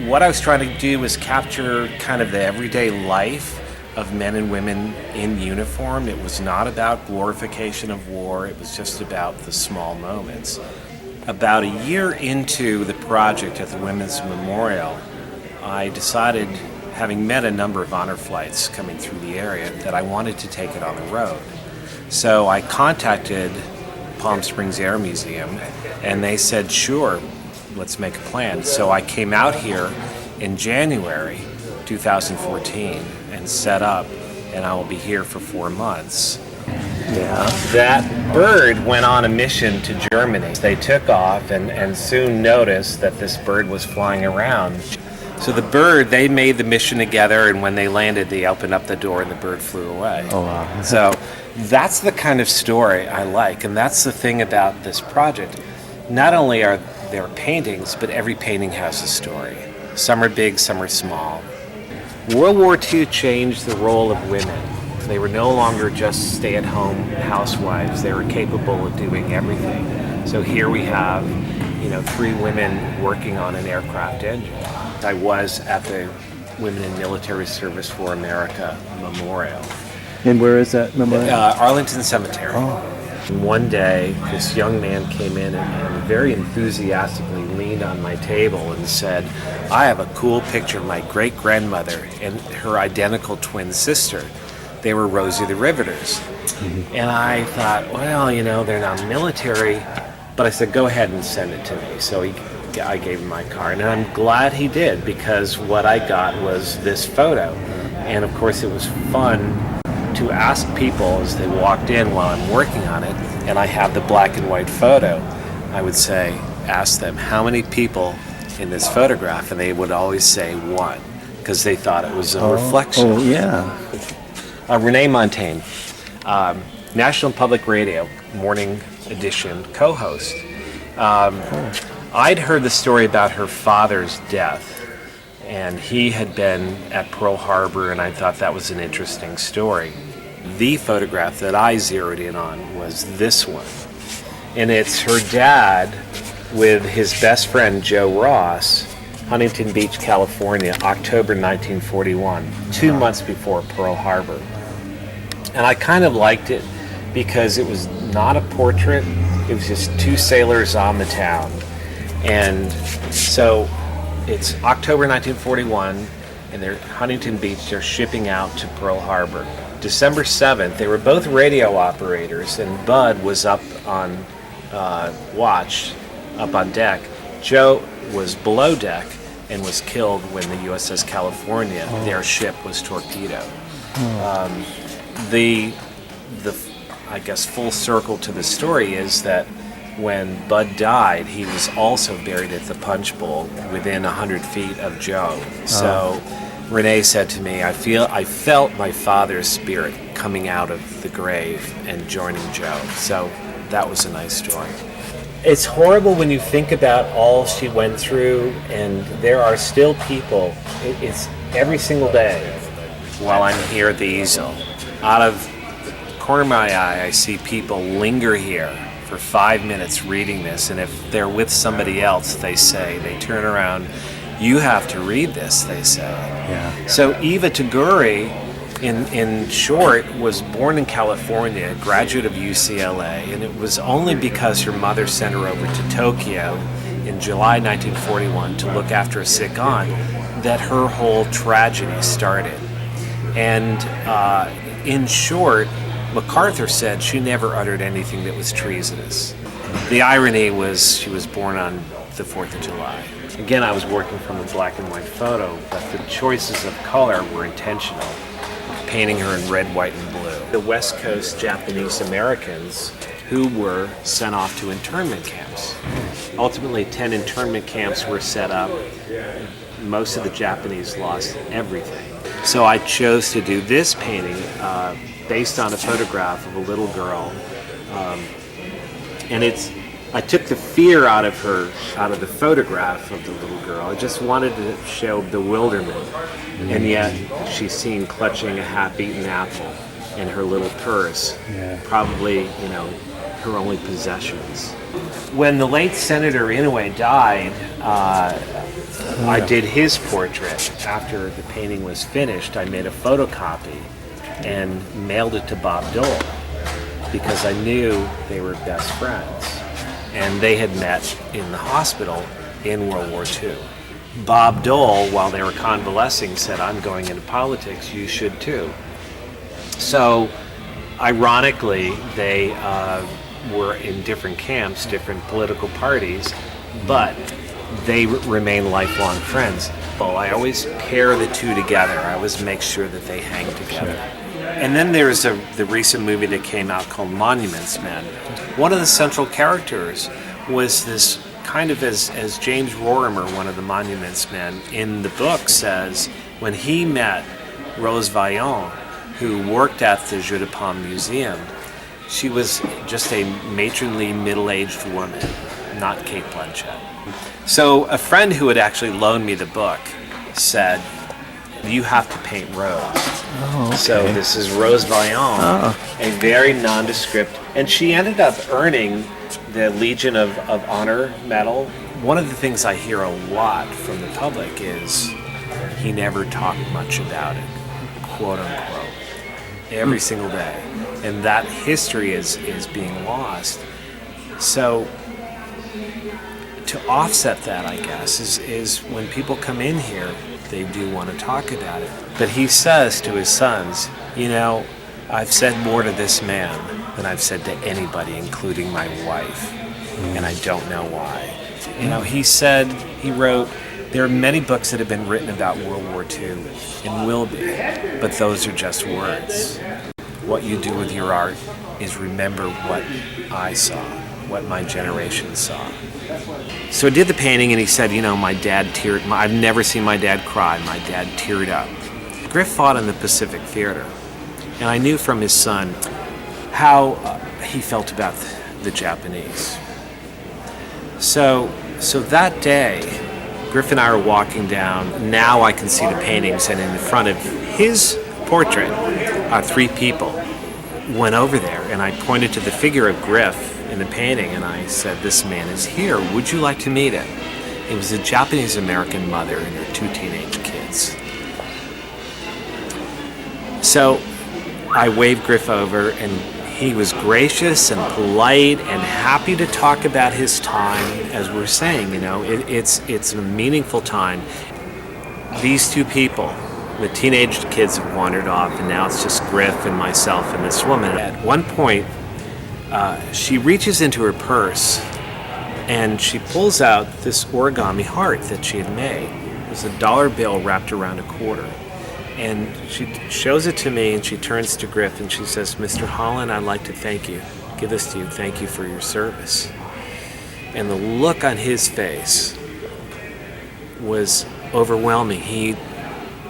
what I was trying to do was capture kind of the everyday life of men and women in uniform. It was not about glorification of war. It was just about the small moments. About a year into the project at the Women's Memorial, I decided, having met a number of honor flights coming through the area, that I wanted to take it on the road. So I contacted Palm Springs Air Museum, and they said, sure, let's make a plan. So I came out here in January 2014 and set up, and I will be here for 4 months. Yeah. That bird went on a mission to Germany. They took off and soon noticed that this bird was flying around. So the bird, they made the mission together, and when they landed, they opened up the door and the bird flew away. Oh, wow. So that's the kind of story I like, and that's the thing about this project. Not only are there paintings, but every painting has a story. Some are big, some are small. World War II changed the role of women. They were no longer just stay-at-home housewives. They were capable of doing everything. So here we have, 3 women working on an aircraft engine. I was at the Women in Military Service for America Memorial. And where is that memorial? Arlington Cemetery. Oh. And one day, this young man came in and very enthusiastically leaned on my table and said, I have a cool picture of my great-grandmother and her identical twin sister. They were Rosie the Riveters. Mm-hmm. And I thought, well, they're not military. But I said, go ahead and send it to me. So I gave him my card. And I'm glad he did, because what I got was this photo. And of course, it was fun to ask people as they walked in while I'm working on it, and I have the black and white photo. I would say, ask them, how many people in this photograph? And they would always say 1, because they thought it was a reflection. Oh, yeah. Renee Montaigne, National Public Radio, Morning Edition co-host. I'd heard the story about her father's death, and he had been at Pearl Harbor, and I thought that was an interesting story. The photograph that I zeroed in on was this one, and it's her dad with his best friend Joe Ross, Huntington Beach, California, October 1941, 2 months before Pearl Harbor. And I kind of liked it because it was not a portrait, it was just 2 sailors on the town. And so it's October 1941, and they're at Huntington Beach, they're shipping out to Pearl Harbor. December 7th, they were both radio operators, and Bud was up on watch, up on deck. Joe was below deck and was killed when the USS California, their ship, was torpedoed. The I guess full circle to the story is that when Bud died, he was also buried at the Punch Bowl within 100 feet of Joe. So Renee said to me, I felt my father's spirit coming out of the grave and joining Joe. So that was a nice story. It's horrible when you think about all she went through, and there are still people, it's every single day while I'm here at the easel. Out of the corner of my eye, I see people linger here for 5 minutes reading this, and if they're with somebody else, they turn around, you have to read this, they say. Yeah. So Eva Taguri, in short, was born in California, a graduate of UCLA, and it was only because her mother sent her over to Tokyo in July 1941 to look after a sick aunt that her whole tragedy started. And in short, MacArthur said she never uttered anything that was treasonous. The irony was she was born on the 4th of July. Again, I was working from a black and white photo, but the choices of color were intentional, painting her in red, white, and blue. The West Coast Japanese Americans who were sent off to internment camps. Ultimately, 10 internment camps were set up. Most of the Japanese lost everything. So I chose to do this painting based on a photograph of a little girl, and I took the fear out of the photograph of the little girl. I just wanted to show bewilderment, and yet she's seen clutching a half-eaten apple in her little purse, probably her only possessions. When the late Senator Inouye died, I did his portrait. After the painting was finished, I made a photocopy and mailed it to Bob Dole because I knew they were best friends. And they had met in the hospital in World War II. Bob Dole, while they were convalescing, said, "I'm going into politics, you should too." So, ironically, they were in different camps, different political parties, but they remain lifelong friends. Well, I always pair the two together. I always make sure that they hang together. And then there's the recent movie that came out called Monuments Men. One of the central characters was this kind of, as James Rorimer, one of the Monuments Men in the book says, when he met Rose Vaillant, who worked at the Jeu de Paume Museum, she was just a matronly middle-aged woman, not Kate Blanchett. So a friend who had actually loaned me the book said, "You have to paint Rose." Oh, okay. So this is Rose Vaillant, a very nondescript, and she ended up earning the Legion of Honor medal. One of the things I hear a lot from the public is he never talked much about it, quote unquote, every single day. And that history is being lost. So to offset that, I guess, is when people come in here, they do want to talk about it. But he says to his sons, I've said more to this man than I've said to anybody, including my wife, and I don't know why. He wrote, there are many books that have been written about World War II and will be, but those are just words. What you do with your art is remember what I saw, what my generation saw. So I did the painting, and he said, my dad teared. I've never seen my dad cry. My dad teared up. Griff fought in the Pacific Theater, and I knew from his son how he felt about the Japanese. So that day, Griff and I were walking down. Now I can see the paintings, and in front of his portrait are three people. Went over there, and I pointed to the figure of Griff in the painting, and I said, "This man is here. Would you like to meet him?" It was a Japanese-American mother and her two teenage kids. So I waved Griff over, and he was gracious and polite and happy to talk about his time. As we're saying, it's a meaningful time. These two people, the teenage kids, have wandered off, and now it's just Griff and myself and this woman. At one point, she reaches into her purse and she pulls out this origami heart that she had made. It was a dollar bill wrapped around a quarter. And she shows it to me, and she turns to Griff and she says, "Mr. Holland, I'd like to thank you. Give this to you. Thank you for your service." And the look on his face was overwhelming. He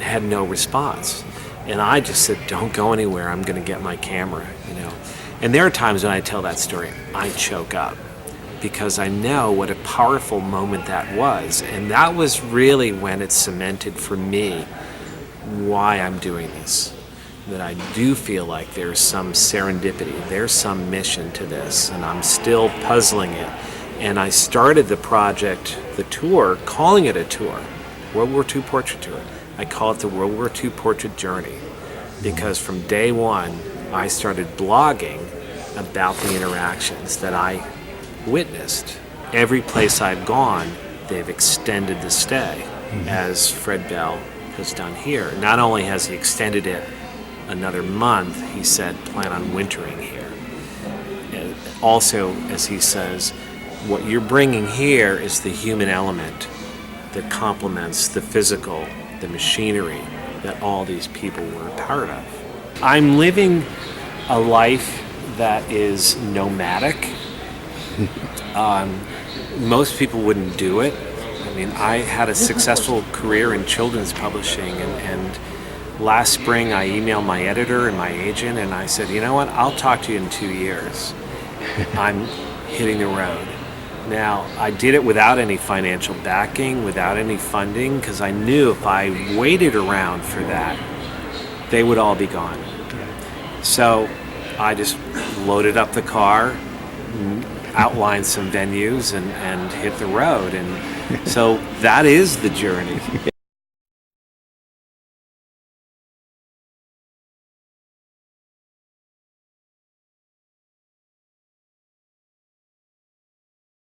had no response. And I just said, "Don't go anywhere. I'm going to get my camera." And there are times when I tell that story, I choke up because I know what a powerful moment that was. And that was really when it cemented for me why I'm doing this. That I do feel like there's some serendipity, there's some mission to this, and I'm still puzzling it. And I started the project, the tour, calling it a tour, World War II Portrait Tour. I call it the World War II Portrait Journey because from day one, I started blogging about the interactions that I witnessed. Every place I've gone, they've extended the stay, as Fred Bell has done here. Not only has he extended it another month, he said, plan on wintering here. And also, as he says, what you're bringing here is the human element that complements the physical, the machinery that all these people were a part of. I'm living a life that is nomadic. Most people wouldn't do it. I mean, I had a successful career in children's publishing, and last spring I emailed my editor and my agent, and I said, you know what, I'll talk to you in 2 years. I'm hitting the road. Now, I did it without any financial backing, without any funding, because I knew if I waited around for that, they would all be gone. So I just loaded up the car, outline some venues and hit the road. And so that is the journey.